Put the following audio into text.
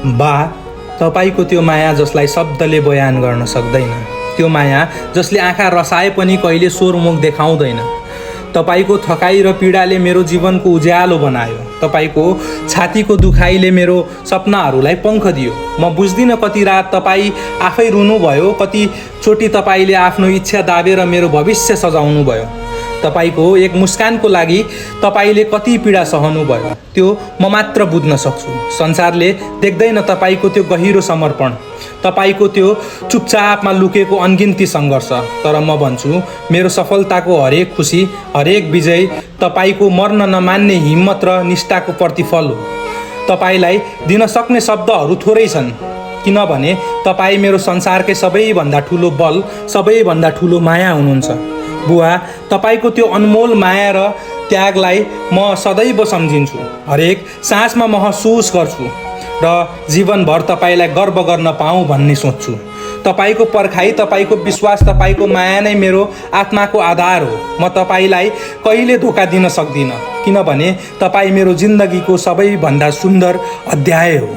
बा, तपाईको त्यो माया जसलाई शब्दले बयान गर्न सक्दैन, त्यो माया जसले आँखा रसाए पनि कहिले स्वरमुख देखाउँदैन। तपाईको थकाइ र पीडाले मेरो जीवनको उज्यालो बनायो। तपाईको छातीको दुखाइले मेरो सपनाहरूलाई पङ्ख दियो। म बुझ्दिनँ कति रात तपाईँ आफै रुनुभयो, कति चोटि तपाईँले आफ्नो इच्छा दाबेर मेरो भविष्य सजाउनु भयो। तपाईको एक मुस्कानको लागि तपाईँले कति पीडा सहनुभयो, त्यो म मात्र बुझ्न सक्छु। संसारले देख्दैन तपाईँको त्यो गहिरो समर्पण, तपाईँको त्यो चुपचापमा लुकेको अनगिन्ती सङ्घर्ष। तर म भन्छु, मेरो सफलताको हरेक खुसी, हरेक विजय तपाईँको मर्न नमान्ने हिम्मत र निष्ठाको प्रतिफल हो। तपाईँलाई दिन सक्ने शब्दहरू थोरै छन्, किनभने तपाईँ मेरो संसारकै सबैभन्दा ठुलो बल, सबैभन्दा ठुलो माया हुनुहुन्छ। बुवा, तपाईँको त्यो अनमोल माया र त्यागलाई म सदैव सम्झिन्छु, हरेक सासमा महसुस गर्छु र जीवनभर तपाईँलाई गर्व गर्न पाऊँ भन्ने सोच्छु। तपाईँको पर्खाइ, तपाईँको विश्वास, तपाईँको माया नै मेरो आत्माको आधार हो। म तपाईँलाई कहिले धोका दिन सक्दिनँ, किनभने तपाईँ मेरो जिन्दगीको सबैभन्दा सुन्दर अध्याय हो।